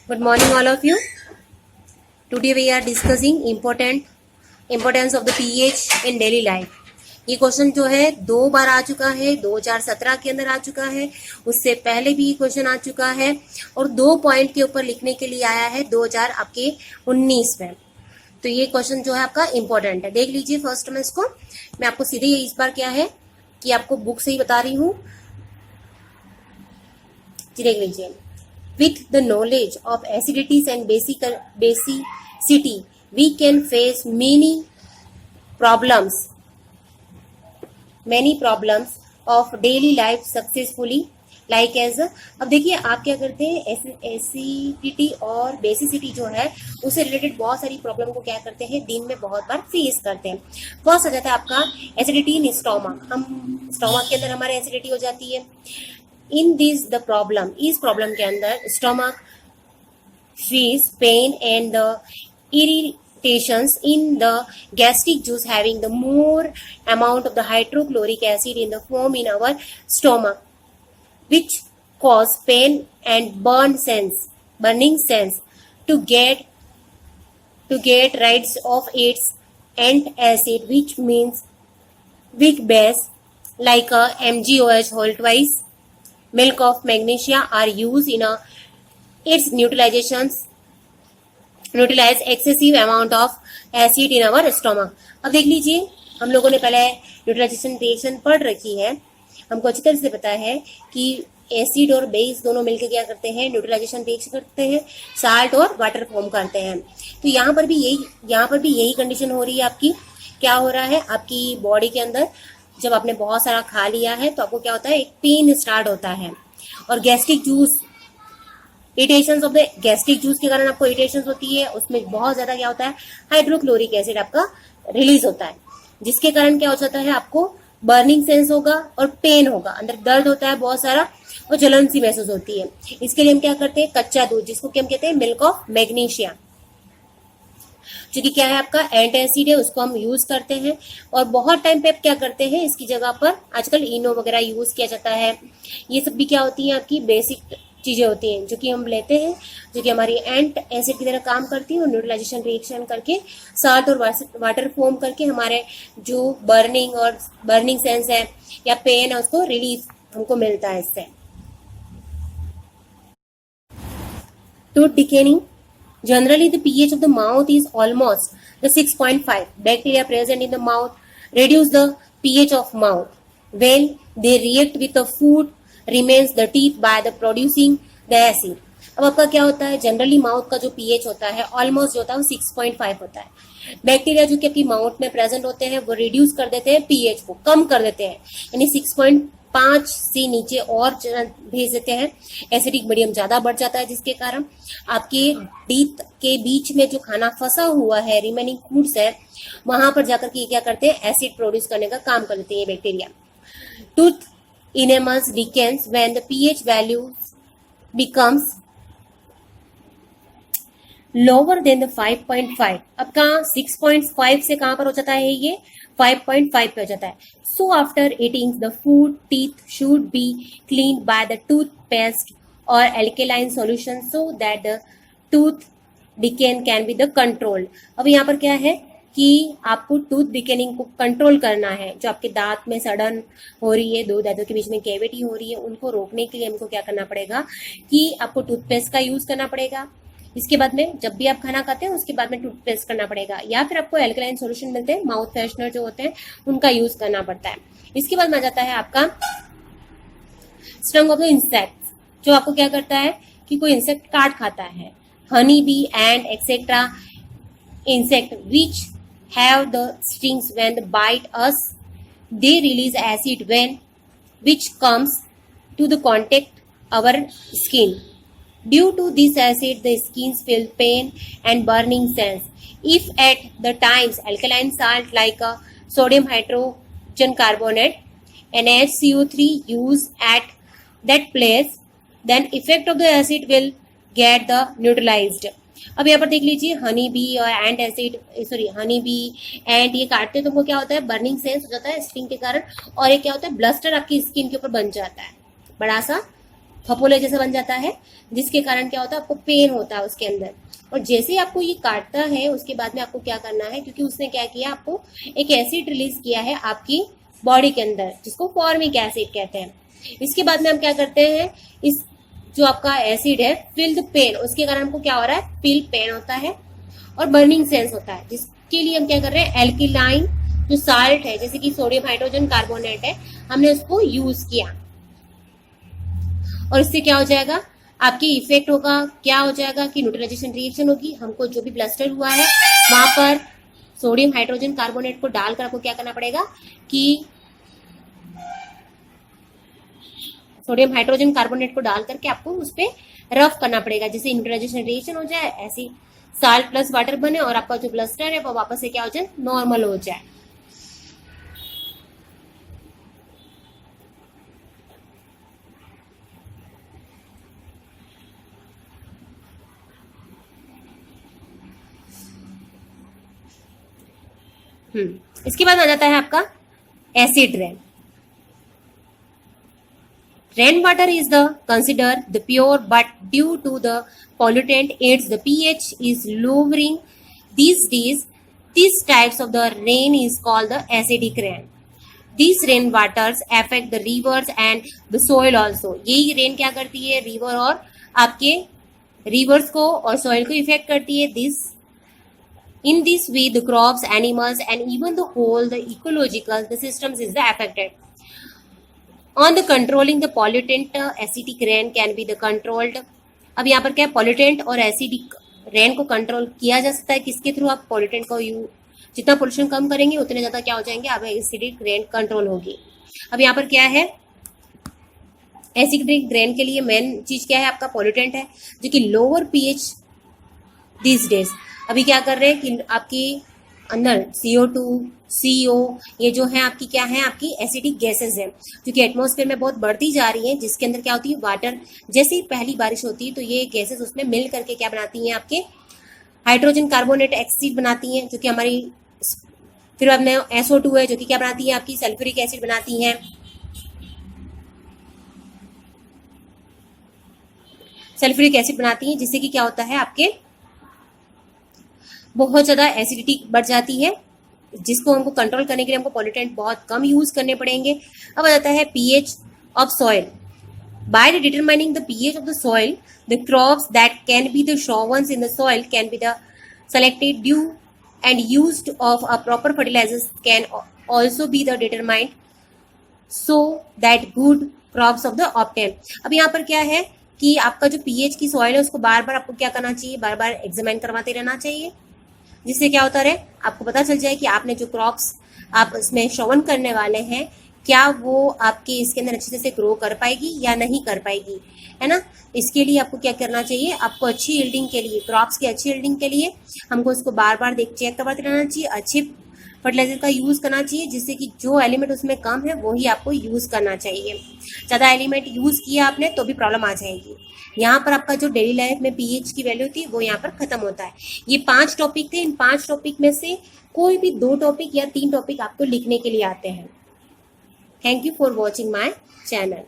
Good morning, all of you. Today we are discussing importance of the pH in daily life. ये question जो है 2 बार आ चुका है, 2017 के अंदर आ चुका है, उससे पहले भी क्वेश्चन आ चुका है और 2 पॉइंट के ऊपर लिखने के लिए आया है 2019 में। तो ये क्वेश्चन जो है आपका इम्पोर्टेंट है, देख लीजिए। फर्स्ट में इसको मैं आपको सीधे इस बार क्या है कि आपको बुक से ही बता रही हूँ, देख लीजिए। With the knowledge of acidities and basicity, we can face many problems of daily life successfully. Like as अब देखिए आप क्या करते हैं, एसिडिटी और बेसिसिटी जो है उससे रिलेटेड बहुत सारी प्रॉब्लम को क्या करते हैं, दिन में बहुत बार फेस करते हैं। फर्स्ट आ जाता है आपका एसिडिटी इन स्टोमक। हम स्टोमक के अंदर हमारे एसिडिटी हो जाती है। इन दिस द प्रॉब्लम, इस प्रॉब्लम के अंदर stomach face pain and the irritations in the gastric juice having the more amount of the hydrochloric acid in the form in our stomach, which cause pain and burning sense to get rid of its antacid, which means weak base like a MgOH whole twice milk of magnesia are used in its neutralise excessive amount of acid in our stomach. अब देख लीजिए, हम लोगों ने पहले neutralisation reaction पढ़ रखी है, हमको अच्छी तरह से पता है कि एसिड और बेस दोनों मिलकर क्या करते हैं, न्यूट्रलाइजेशन रिएक्शन करते हैं, साल्ट और वाटर फॉर्म करते हैं। तो यहाँ पर भी यही कंडीशन हो रही है आपकी। क्या हो रहा है आपकी बॉडी के अंदर, जब आपने बहुत सारा खा लिया है तो आपको क्या होता है, एक पेन स्टार्ट होता है और gastric juice, irritation of the gastric juice के कारण आपको इरिटेशन होती है। उसमें बहुत ज्यादा क्या होता है, हाइड्रोक्लोरिक एसिड आपका रिलीज होता है, जिसके कारण क्या हो जाता है, आपको बर्निंग सेंस होगा और पेन होगा, अंदर दर्द होता है बहुत सारा और जलन सी महसूस होती है। इसके लिए हम क्या करते हैं, कच्चा दूध, जिसको कि हम कहते हैं मिल्क ऑफ मैग्नीशिया, जो कि क्या है आपका एंटासिड है, उसको हम यूज करते हैं। और बहुत टाइम पे क्या करते हैं, इसकी जगह पर आजकल इनो वगैरह यूज किया जाता है। ये सब भी क्या होती है, आपकी बेसिक चीजें होती हैं जो कि हम लेते हैं, जो कि हमारी एंट एसिड की तरह काम करती है और न्यूट्रलाइजेशन रिएक्शन करके साल्ट और वाटर फॉर्म करके हमारे जो बर्निंग सेंस है या पेन है उसको रिलीफ हमको मिलता है इससे। Tooth decaying, generally the pH of the mouth is almost the 6.5. Bacteria present in the mouth reduce the pH of mouth. When they react with the food remains the teeth by the producing the acid. अब आपका क्या होता है, generally mouth का जो pH होता है almost जो होता है वो 6.5 होता है। बैक्टीरिया जो कि आपकी माउथ में प्रेजेंट होते हैं वो रिड्यूस कर देते हैं, पीएच को कम कर देते हैं, यानी 6.5 से नीचे और भेज देते हैं। एसिडिक मीडियम ज्यादा बढ़ जाता है, जिसके कारण आपके टीथ के बीच में जो खाना फंसा हुआ है, रिमेनिंग फूड्स है, वहां पर जाकर के क्या करते हैं, एसिड प्रोड्यूस करने का काम कर देते हैं bacteria. Tooth enemas weakens when the pH value becomes lower than the 5.5. अब कहाँ 6.5 से कहाँ पर हो जाता है, ये 5.5 पे हो जाता है। So after eating the food, teeth should be cleaned by the toothpaste or alkaline solution so that the tooth decay can be the controlled. अब यहाँ पर क्या है कि आपको टूथ डिकेनिंग को कंट्रोल करना है। जो आपके दांत में सड़न हो रही है, दो दांतों के बीच में कैविटी हो रही है, उनको रोकने के लिए हमको क्या करना पड़ेगा कि आपको टूथपेस्ट का यूज करना पड़ेगा। इसके बाद में जब भी आप खाना खाते हैं उसके बाद में टूथपेस्ट करना पड़ेगा, या फिर आपको एल्कलाइन सॉल्यूशन मिलते हैं, माउथ फ्रेशनर जो होते हैं उनका यूज करना पड़ता है। इसके बाद में आ जाता है आपका स्टंग ऑफ द इंसेक्ट, जो आपको क्या करता है कि कोई इंसेक्ट काट खाता है, honey bee and etcetera insect which have the stings when they bite us, they release acid which comes to the contact our skin. Due to this acid, the skins feel pain and burning sense. If at the times alkaline salt like a sodium hydrogen carbonate and HCO3 used at that place, then effect of the acid will get the neutralized. अब यहाँ पर देख लीजिए, honey bee और honey bee and ये काटते हैं तो वो क्या होता है, बर्निंग सेंस हो जाता है स्टिंग के कारण, और ये क्या होता है, ब्लस्टर आपकी स्किन के ऊपर बन जाता है, बड़ा सा फपोले जैसा बन जाता है, जिसके कारण क्या होता है, आपको पेन होता है उसके अंदर। और जैसे ही आपको ये काटता है उसके बाद में आपको क्या करना है, क्योंकि उसने क्या किया, आपको एक एसिड रिलीज किया है आपकी बॉडी के अंदर, जिसको फॉर्मिक एसिड कहते हैं। इसके बाद में हम क्या करते हैं, इस जो आपका एसिड है फील द पेन, उसके कारण हमको क्या हो रहा है, फील पेन होता है और बर्निंग सेंस होता है, जिसके लिए हम क्या कर रहे हैं, एल्किलाइन जो साल्ट है जैसे कि सोडियम हाइड्रोजन कार्बोनेट है, हमने उसको यूज किया। और इससे क्या हो जाएगा, आपकी इफेक्ट होगा, क्या हो जाएगा कि न्यूट्रलाइजेशन रिएक्शन होगी। हमको जो भी ब्लस्टर हुआ है वहां पर सोडियम हाइड्रोजन कार्बोनेट को डालकर आपको क्या करना पड़ेगा कि सोडियम हाइड्रोजन कार्बोनेट को डाल करके आपको उस पर रफ करना पड़ेगा, जिससे न्यूट्रलाइजेशन रिएक्शन हो जाए, ऐसी साल्ट प्लस वाटर बने और आपका जो ब्लस्टर है वो वापस से क्या हो जाए, नॉर्मल हो जाए। इसके बाद आ जाता है आपका acid rain. Rainwater is considered the pure, but due to the pollutant its the pH is lowering these days. These types of the rain is called the acidic rain. These rain waters affect the rivers and the soil also. यही rain क्या करती है, river और आपके reverse को और soil को effect करती है। In this way the crops, animals and even the whole the ecological the systems is affected. On the controlling the pollutant acidic rain can be the controlled. अब यहाँ पर क्या है, पॉल्यूटेंट और एसिडिक रेन को control किया जा सकता है किसके थ्रू, आप पॉल्यूटेंट को जितना पोल्यूशन कम करेंगे उतने ज्यादा क्या हो जाएंगे, अब एसिडिक रेन कंट्रोल होगी। अब यहाँ पर क्या है, एसिडिक रेन के लिए मेन चीज क्या है, आपका पॉल्यूटेंट है जो कि लोअर पीएच दिस डेज। अभी क्या कर रहे हैं कि आपकी अंदर CO2, CO ये जो है आपकी क्या है, आपकी एसिडिक गैसेस है जो कि एटमॉस्फेयर में बहुत बढ़ती जा रही है, जिसके अंदर क्या होती है, वाटर जैसे ही पहली बारिश होती है तो ये गैसेस उसमें मिल करके क्या बनाती हैं, आपके हाइड्रोजन कार्बोनेट एसिड बनाती हैं, जो कि हमारी फिर अब में SO2 है जो कि क्या बनाती है, आपकी सल्फ्यूरिक एसिड बनाती हैं। सल्फ्यूरिक एसिड बनाती है, जिससे कि क्या होता है, आपके बहुत ज्यादा एसिडिटी बढ़ जाती है, जिसको हमको कंट्रोल करने के लिए हमको पॉल्यूटेंट बहुत कम यूज करने पड़ेंगे। अब आ जाता है pH of soil. By determining the pH of the soil the crops that can be the sown in the soil can be the selected due and used of a proper fertilizers can also be the determined so that good crops of the obtain. अब यहाँ पर क्या है कि आपका जो pH की soil है उसको बार बार आपको क्या करना चाहिए, बार बार एग्जामिन करवाते रहना चाहिए, जिससे क्या होता रहे, आपको पता चल जाए कि आपने जो क्रॉप्स आप इसमें शोवन करने वाले हैं क्या वो आपके इसके अंदर अच्छे से ग्रो कर पाएगी या नहीं कर पाएगी, है ना। इसके लिए आपको क्या करना चाहिए, आपको अच्छी यील्डिंग के लिए, क्रॉप्स की अच्छी यील्डिंग के लिए हमको इसको बार बार चेक करवाते रहना चाहिए, अच्छे फर्टिलाइजर का यूज करना चाहिए, जिससे कि जो एलिमेंट उसमें कम है वही आपको यूज करना चाहिए। ज्यादा एलिमेंट यूज किया आपने तो भी प्रॉब्लम आ जाएगी। यहाँ पर आपका जो डेली लाइफ में पीएच की वैल्यू थी वो यहाँ पर खत्म होता है। ये 5 टॉपिक थे, इन 5 टॉपिक में से कोई भी 2 टॉपिक या 3 टॉपिक आपको लिखने के लिए आते हैं। Thank you for watching my channel.